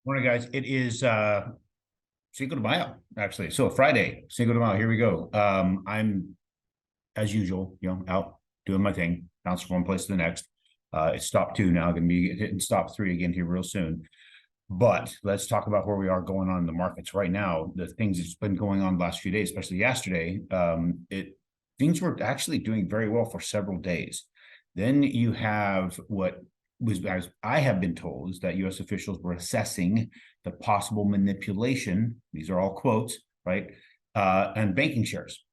Morning, guys. It is Cinco de Mayo, actually. So Friday, Cinco de Mayo. Here we go. I'm as usual, out doing my thing, bouncing from one place to the next. It's stop two now, gonna be hitting stop three again here real soon. But let's talk about where we are going on in the markets right now. The things that's been going on the last few days, especially yesterday, things were actually doing very well for several days. Then you have what was, as I have been told, is that U.S. officials were assessing the possible manipulation. These are all quotes, right? And banking shares.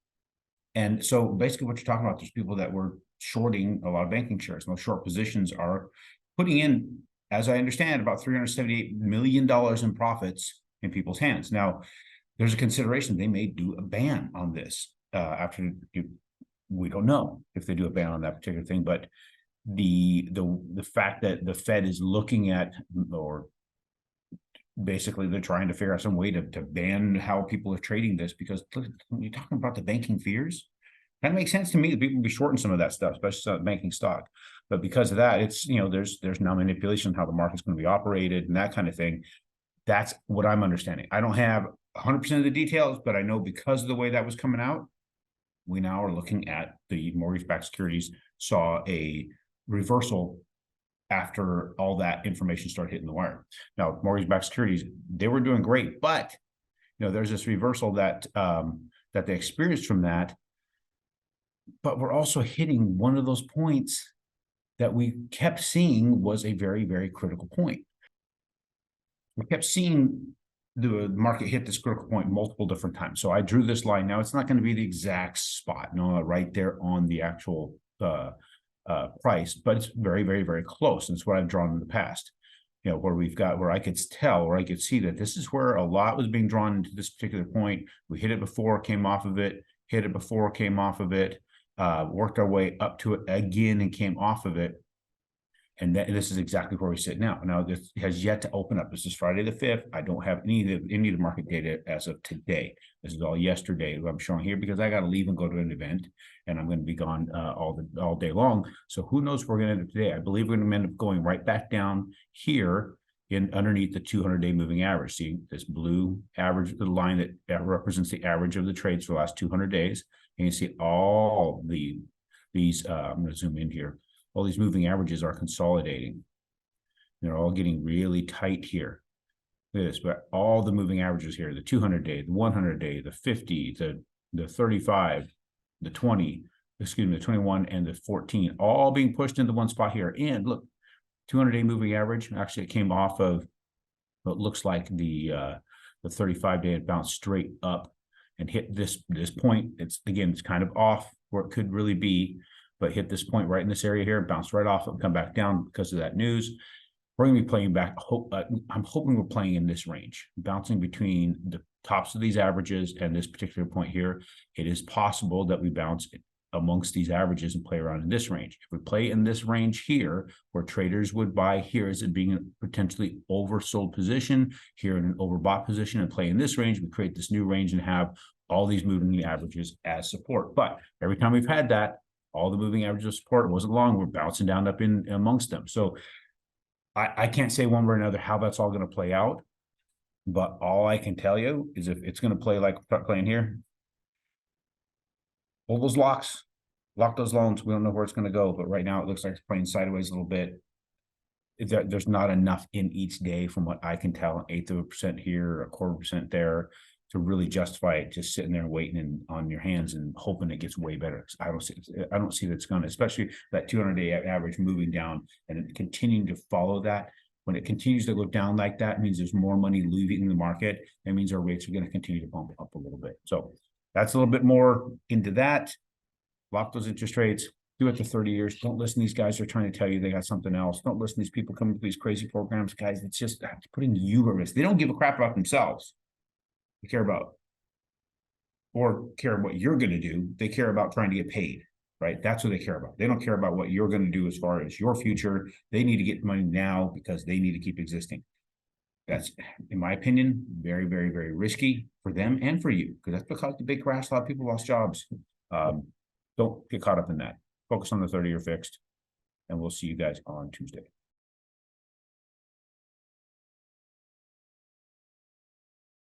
And so basically what you're talking about, there's people that were shorting a lot of banking shares. Those short positions are putting in, as I understand, about $378 million in profits in people's hands. Now, there's a consideration they may do a ban on this we don't know if they do a ban on that particular thing, but the fact that the Fed is looking at, or basically they're trying to figure out some way to ban how people are trading this, because when you're talking about the banking fears, that makes sense to me that people will be shorting some of that stuff, especially some banking stock. But because of that, it's, there's now manipulation, how the market's going to be operated and that kind of thing. That's what I'm understanding. I don't have 100% of the details, but I know because of the way that was coming out, we now are looking at the mortgage-backed securities saw a reversal after all that information started hitting the wire. Now, mortgage-backed securities, they were doing great, but there's this reversal that that they experienced from that. But we're also hitting one of those points that we kept seeing was a very, very critical point. We kept seeing the market hit this critical point multiple different times. So I drew this line. Now it's not going to be the exact spot, right there on the actual price, but it's very, very, very close. And it's what I've drawn in the past, where I could tell, or I could see that this is where a lot was being drawn into this particular point. We hit it before, came off of it, hit it before, came off of it, worked our way up to it again and came off of it. And this is exactly where we sit now. Now, this has yet to open up. This is Friday the 5th. I don't have any of the market data as of today. This is all yesterday I'm showing here because I got to leave and go to an event, and I'm going to be gone all day long. So who knows where we're going to end up today? I believe we're going to end up going right back down here underneath the 200-day moving average. See this blue average, the line that represents the average of the trades for the last 200 days. And you see all these. I'm going to zoom in here. All these moving averages are consolidating. They're all getting really tight here. Look at this, but all the moving averages here, the 200-day, the 100-day, the 50, the 35, the 20, the 21, and the 14, all being pushed into one spot here. And look, 200-day moving average, actually it came off of what looks like the 35-day. It bounced straight up and hit this point. It's kind of off where it could really be, but hit this point right in this area here, bounced right off and come back down because of that news. We're going to be playing back. I'm hoping we're playing in this range, bouncing between the tops of these averages and this particular point here. It is possible that we bounce amongst these averages and play around in this range. If we play in this range here, where traders would buy here as it being a potentially oversold position, here in an overbought position, and play in this range, we create this new range and have all these moving averages as support. But every time we've had that, all the moving averages of support, it wasn't long, we're bouncing down up in amongst them. So I can't say one way or another how that's all going to play out, but all I can tell you is if it's going to play like playing here, hold those locks, lock those loans. We don't know where it's going to go, but right now it looks like it's playing sideways a little bit. There's not enough in each day from what I can tell, 1/8% here, 1/4% there, to really justify it just sitting there and waiting on your hands and hoping it gets way better. I don't see that it's going to, especially that 200-day average moving down and continuing to follow that. When it continues to go down like that, it means there's more money leaving the market. That means our rates are going to continue to bump up a little bit. So that's a little bit more into that. Lock those interest rates. Do it for 30 years. Don't listen to these guys who are trying to tell you they got something else. Don't listen to these people coming to these crazy programs, guys. It's just putting you at risk. They don't give a crap about themselves. They care about what you're going to do. They care about trying to get paid, right? That's what they care about. They don't care about what you're going to do as far as your future. They need to get money now because they need to keep existing. That's, in my opinion, very, very, very risky for them and for you, because that's because the big crash, a lot of people lost jobs. Don't get caught up in that. Focus on the 30-year fixed, and we'll see you guys on Tuesday.